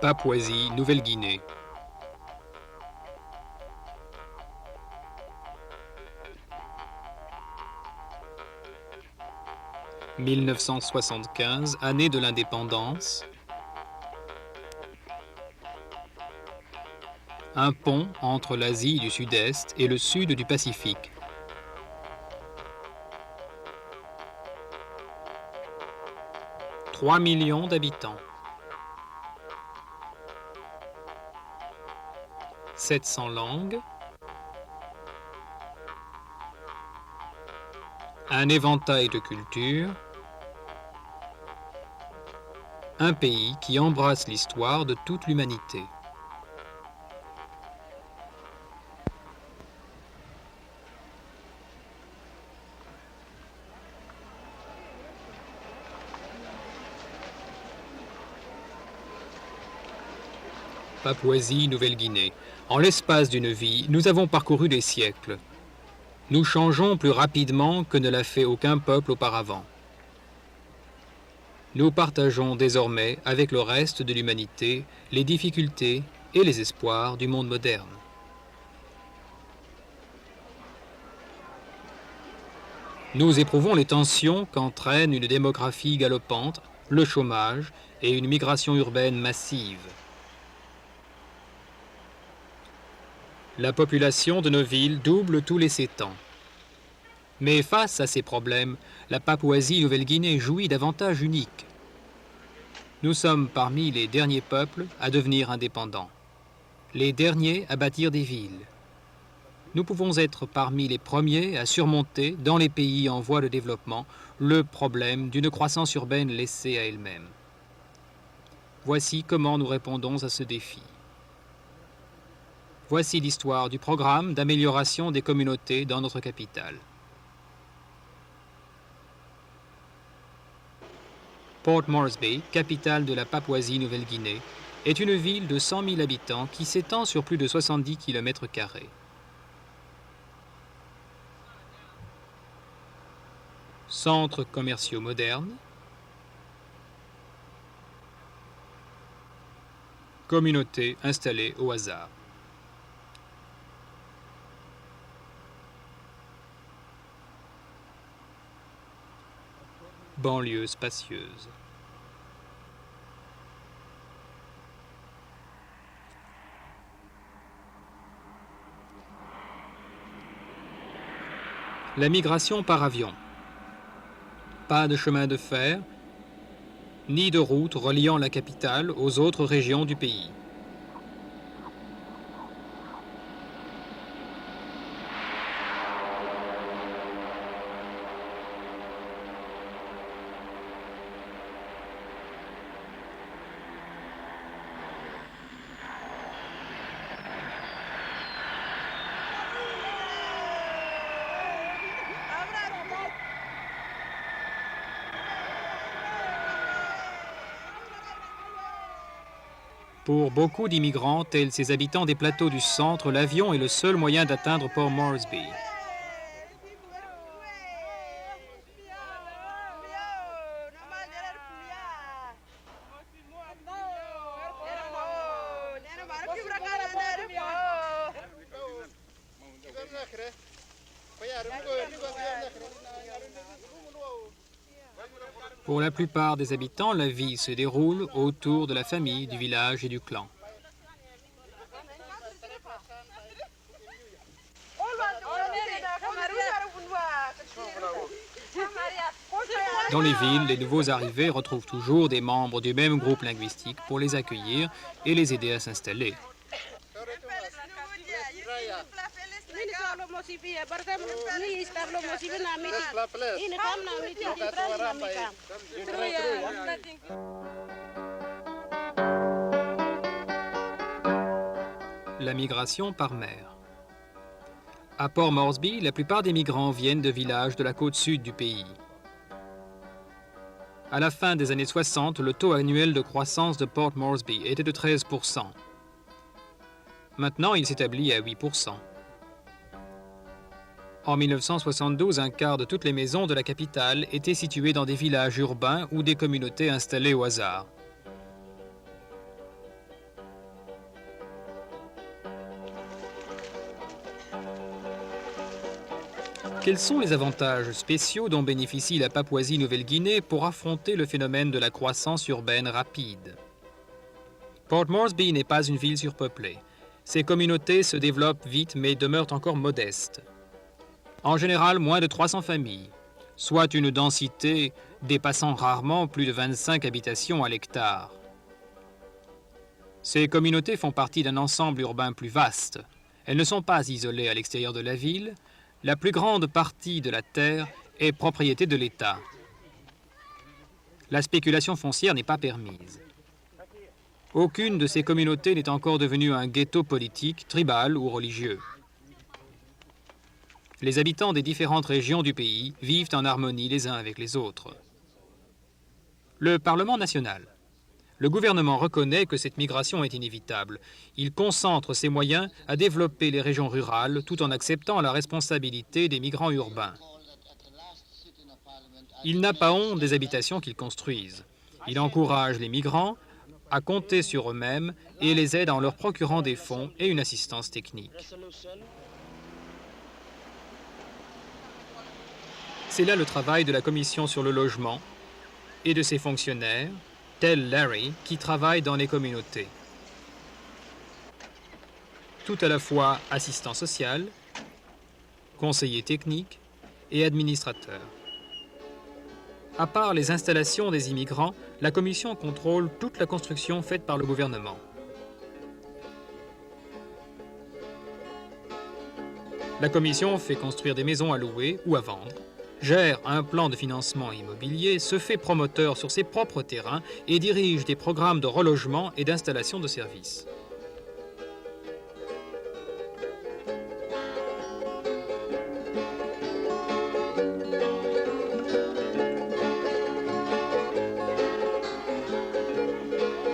Papouasie, Nouvelle-Guinée. « 1975, année de l'indépendance. Un pont entre l'Asie du Sud-Est et le sud du Pacifique. « 3 millions d'habitants. 700 langues. Un éventail de cultures. Un pays qui embrasse l'histoire de toute l'humanité. Papouasie, Nouvelle-Guinée. En l'espace d'une vie, nous avons parcouru des siècles. Nous changeons plus rapidement que ne l'a fait aucun peuple auparavant. Nous partageons désormais avec le reste de l'humanité les difficultés et les espoirs du monde moderne. Nous éprouvons les tensions qu'entraîne une démographie galopante, le chômage et une migration urbaine massive. La population de nos villes double tous les 7 ans. Mais face à ces problèmes, la Papouasie-Nouvelle-Guinée jouit d'avantages uniques. Nous sommes parmi les derniers peuples à devenir indépendants, les derniers à bâtir des villes. Nous pouvons être parmi les premiers à surmonter, dans les pays en voie de développement, le problème d'une croissance urbaine laissée à elle-même. Voici comment nous répondons à ce défi. Voici l'histoire du programme d'amélioration des communautés dans notre capitale. Port Moresby, capitale de la Papouasie-Nouvelle-Guinée, est une ville de 100 000 habitants qui s'étend sur plus de 70 km². Centres commerciaux modernes. Communauté installée au hasard. Banlieue spacieuse. La migration par avion. Pas de chemin de fer, ni de route reliant la capitale aux autres régions du pays. Pour beaucoup d'immigrants, tels ces habitants des plateaux du centre, l'avion est le seul moyen d'atteindre Port Moresby. Pour la plupart des habitants, la vie se déroule autour de la famille, du village et du clan. Dans les villes, les nouveaux arrivés retrouvent toujours des membres du même groupe linguistique pour les accueillir et les aider à s'installer. La migration par mer. À Port Moresby, la plupart des migrants viennent de villages de la côte sud du pays. À la fin des années 60, le taux annuel de croissance de Port Moresby était de 13%. Maintenant, il s'établit à 8%. En 1972, un quart de toutes les maisons de la capitale étaient situées dans des villages urbains ou des communautés installées au hasard. Quels sont les avantages spéciaux dont bénéficie la Papouasie-Nouvelle-Guinée pour affronter le phénomène de la croissance urbaine rapide? Port Moresby n'est pas une ville surpeuplée. Ces communautés se développent vite mais demeurent encore modestes. En général, moins de 300 familles, soit une densité dépassant rarement plus de 25 habitations à l'hectare. Ces communautés font partie d'un ensemble urbain plus vaste. Elles ne sont pas isolées à l'extérieur de la ville. La plus grande partie de la terre est propriété de l'État. La spéculation foncière n'est pas permise. Aucune de ces communautés n'est encore devenue un ghetto politique, tribal ou religieux. Les habitants des différentes régions du pays vivent en harmonie les uns avec les autres. Le Parlement national. Le gouvernement reconnaît que cette migration est inévitable. Il concentre ses moyens à développer les régions rurales tout en acceptant la responsabilité des migrants urbains. Il n'a pas honte des habitations qu'il construise. Il encourage les migrants à compter sur eux-mêmes et les aide en leur procurant des fonds et une assistance technique. C'est là le travail de la Commission sur le logement et de ses fonctionnaires, tels Larry, qui travaillent dans les communautés. Tout à la fois assistant social, conseiller technique et administrateur. À part les installations des immigrants, la Commission contrôle toute la construction faite par le gouvernement. La Commission fait construire des maisons à louer ou à vendre, gère un plan de financement immobilier, se fait promoteur sur ses propres terrains et dirige des programmes de relogement et d'installation de services.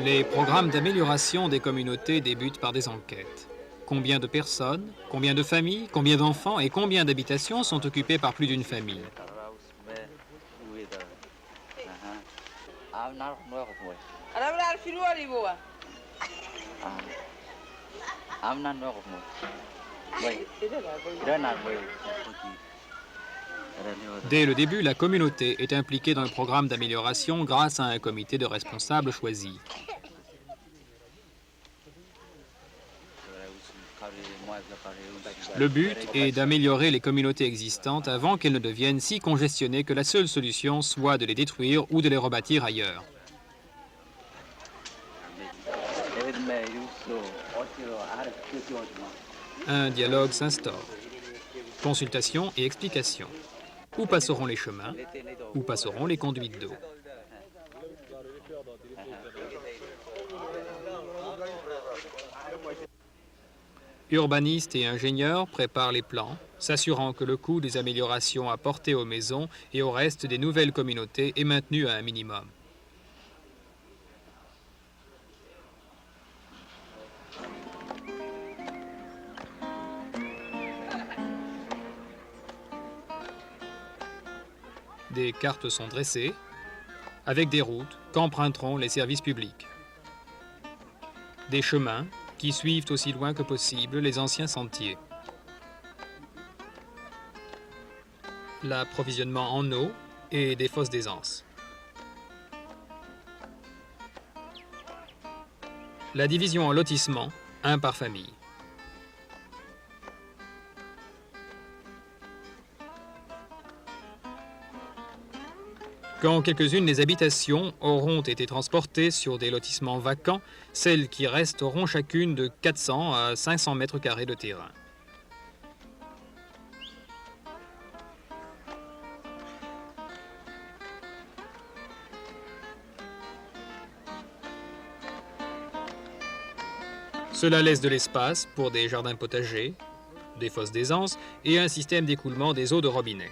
Les programmes d'amélioration des communautés débutent par des enquêtes. Combien de personnes, combien de familles, combien d'enfants et combien d'habitations sont occupées par plus d'une famille? Dès le début, la communauté est impliquée dans le programme d'amélioration grâce à un comité de responsables choisis. Le but est d'améliorer les communautés existantes avant qu'elles ne deviennent si congestionnées que la seule solution soit de les détruire ou de les rebâtir ailleurs. Un dialogue s'instaure. Consultation et explication. Où passeront les chemins? Où passeront les conduites d'eau? Urbanistes et ingénieurs préparent les plans, s'assurant que le coût des améliorations apportées aux maisons et au reste des nouvelles communautés est maintenu à un minimum. Des cartes sont dressées, avec des routes qu'emprunteront les services publics. Des chemins qui suivent aussi loin que possible les anciens sentiers. L'approvisionnement en eau et des fosses d'aisance. La division en lotissements, un par famille. Quand quelques-unes des habitations auront été transportées sur des lotissements vacants, celles qui restent auront chacune de 400 à 500 mètres carrés de terrain. Cela laisse de l'espace pour des jardins potagers, des fosses d'aisance et un système d'écoulement des eaux de robinet.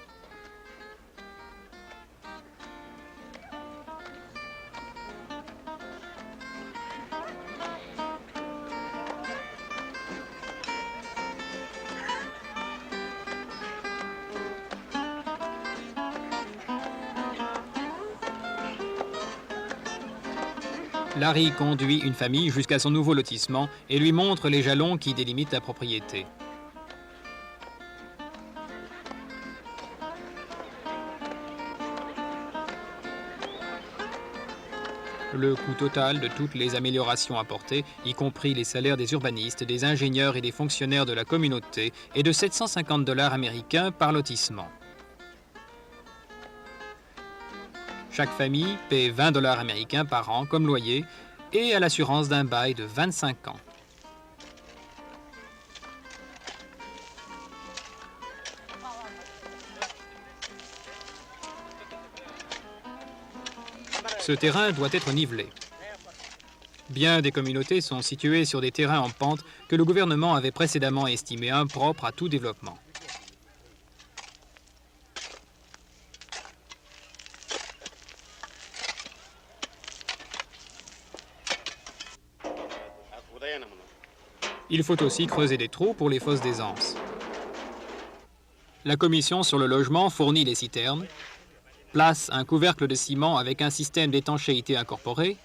Larry conduit une famille jusqu'à son nouveau lotissement et lui montre les jalons qui délimitent la propriété. Le coût total de toutes les améliorations apportées, y compris les salaires des urbanistes, des ingénieurs et des fonctionnaires de la communauté, est de 750 $ américains par lotissement. Chaque famille paie 20 $ américains par an comme loyer et a l'assurance d'un bail de 25 ans. Ce terrain doit être nivelé. Bien des communautés sont situées sur des terrains en pente que le gouvernement avait précédemment estimés impropres à tout développement. Il faut aussi creuser des trous pour les fosses d'aisance. La commission sur le logement fournit les citernes, place un couvercle de ciment avec un système d'étanchéité incorporé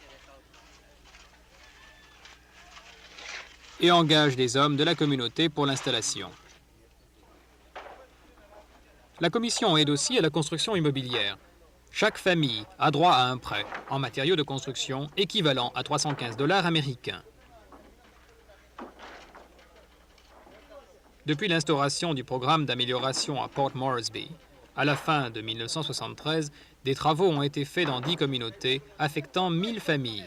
et engage des hommes de la communauté pour l'installation. La commission aide aussi à la construction immobilière. Chaque famille a droit à un prêt en matériaux de construction équivalent à 315 $ américains. Depuis l'instauration du programme d'amélioration à Port Moresby, à la fin de 1973, des travaux ont été faits dans 10 communautés, affectant 1000 familles.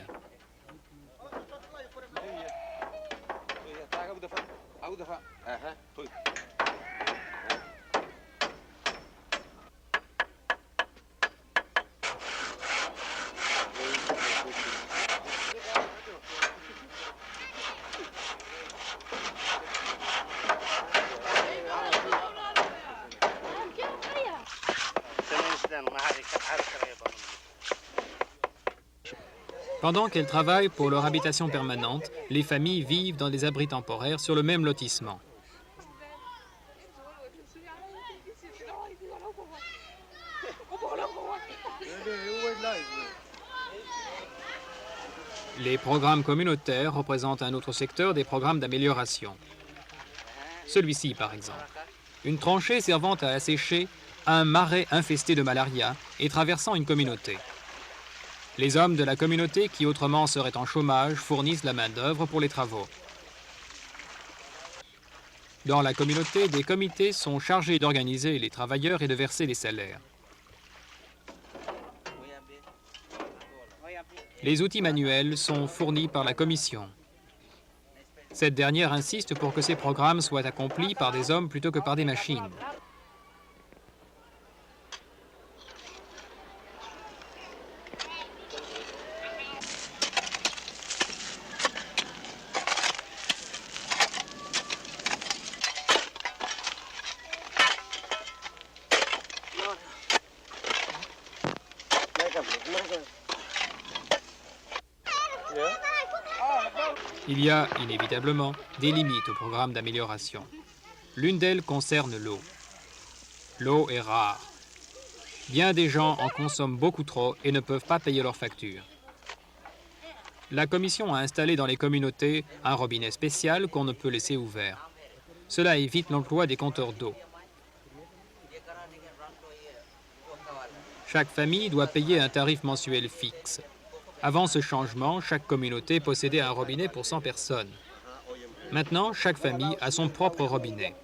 Pendant qu'elles travaillent pour leur habitation permanente, les familles vivent dans des abris temporaires sur le même lotissement. Les programmes communautaires représentent un autre secteur des programmes d'amélioration. Celui-ci, par exemple. Une tranchée servant à assécher un marais infesté de malaria et traversant une communauté. Les hommes de la communauté qui autrement seraient en chômage fournissent la main-d'œuvre pour les travaux. Dans la communauté, des comités sont chargés d'organiser les travailleurs et de verser les salaires. Les outils manuels sont fournis par la commission. Cette dernière insiste pour que ces programmes soient accomplis par des hommes plutôt que par des machines. Il y a inévitablement des limites au programme d'amélioration. L'une d'elles concerne l'eau. L'eau est rare. Bien des gens en consomment beaucoup trop et ne peuvent pas payer leurs factures. La commission a installé dans les communautés un robinet spécial qu'on ne peut laisser ouvert. Cela évite l'emploi des compteurs d'eau. Chaque famille doit payer un tarif mensuel fixe. Avant ce changement, chaque communauté possédait un robinet pour 100 personnes. Maintenant, chaque famille a son propre robinet.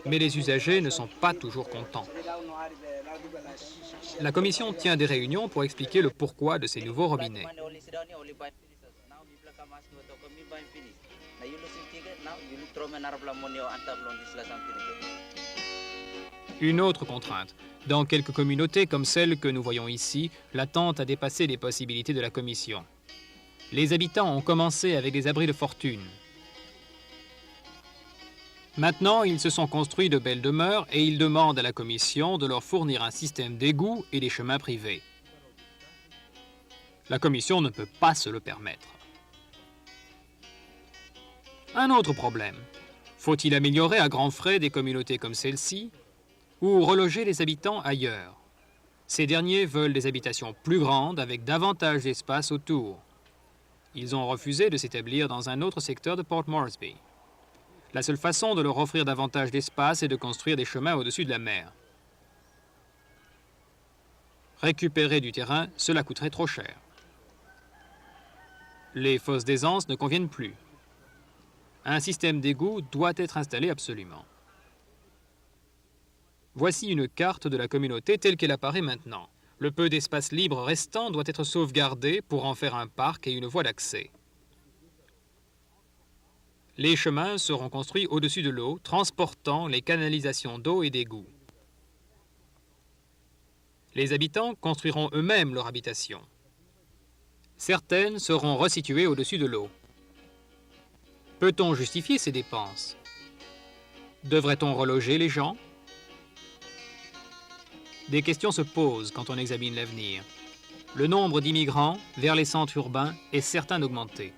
Mais les usagers ne sont pas toujours contents. La commission tient des réunions pour expliquer le pourquoi de ces nouveaux robinets. Une autre contrainte. Dans quelques communautés comme celle que nous voyons ici, l'attente a dépassé les possibilités de la commission. Les habitants ont commencé avec des abris de fortune. Maintenant, ils se sont construits de belles demeures et ils demandent à la commission de leur fournir un système d'égouts et des chemins privés. La commission ne peut pas se le permettre. Un autre problème. Faut-il améliorer à grands frais des communautés comme celle-ci ou reloger les habitants ailleurs? Ces derniers veulent des habitations plus grandes avec davantage d'espace autour. Ils ont refusé de s'établir dans un autre secteur de Port Moresby. La seule façon de leur offrir davantage d'espace est de construire des chemins au-dessus de la mer. Récupérer du terrain, cela coûterait trop cher. Les fosses d'aisance ne conviennent plus. Un système d'égout doit être installé absolument. Voici une carte de la communauté telle qu'elle apparaît maintenant. Le peu d'espace libre restant doit être sauvegardé pour en faire un parc et une voie d'accès. Les chemins seront construits au-dessus de l'eau, transportant les canalisations d'eau et d'égouts. Les habitants construiront eux-mêmes leur habitation. Certaines seront resituées au-dessus de l'eau. Peut-on justifier ces dépenses? Devrait-on reloger les gens? Des questions se posent quand on examine l'avenir. Le nombre d'immigrants vers les centres urbains est certain d'augmenter.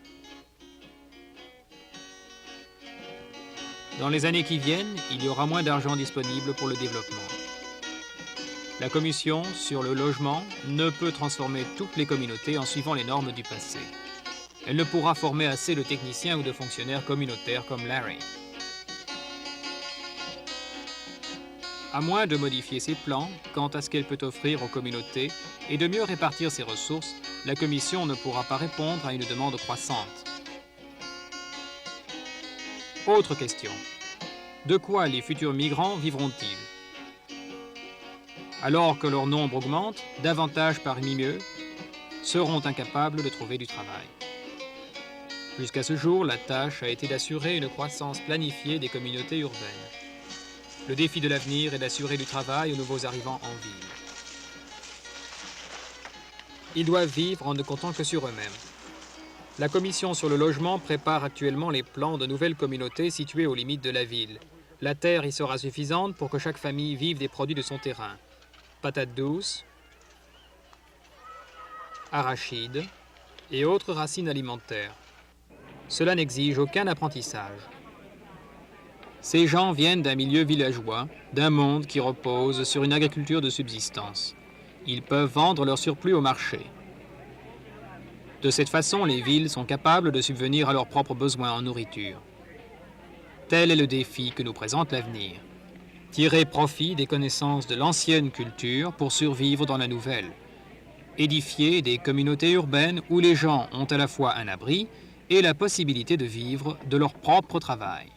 Dans les années qui viennent, il y aura moins d'argent disponible pour le développement. La Commission sur le logement ne peut transformer toutes les communautés en suivant les normes du passé. Elle ne pourra former assez de techniciens ou de fonctionnaires communautaires comme Larry. À moins de modifier ses plans quant à ce qu'elle peut offrir aux communautés et de mieux répartir ses ressources, la Commission ne pourra pas répondre à une demande croissante. Autre question. De quoi les futurs migrants vivront-ils? Alors que leur nombre augmente, davantage parmi eux seront incapables de trouver du travail. Jusqu'à ce jour, la tâche a été d'assurer une croissance planifiée des communautés urbaines. Le défi de l'avenir est d'assurer du travail aux nouveaux arrivants en ville. Ils doivent vivre en ne comptant que sur eux-mêmes. La Commission sur le logement prépare actuellement les plans de nouvelles communautés situées aux limites de la ville. La terre y sera suffisante pour que chaque famille vive des produits de son terrain. Patates douces, arachides et autres racines alimentaires. Cela n'exige aucun apprentissage. Ces gens viennent d'un milieu villageois, d'un monde qui repose sur une agriculture de subsistance. Ils peuvent vendre leur surplus au marché. De cette façon, les villes sont capables de subvenir à leurs propres besoins en nourriture. Tel est le défi que nous présente l'avenir. Tirer profit des connaissances de l'ancienne culture pour survivre dans la nouvelle. Édifier des communautés urbaines où les gens ont à la fois un abri et la possibilité de vivre de leur propre travail.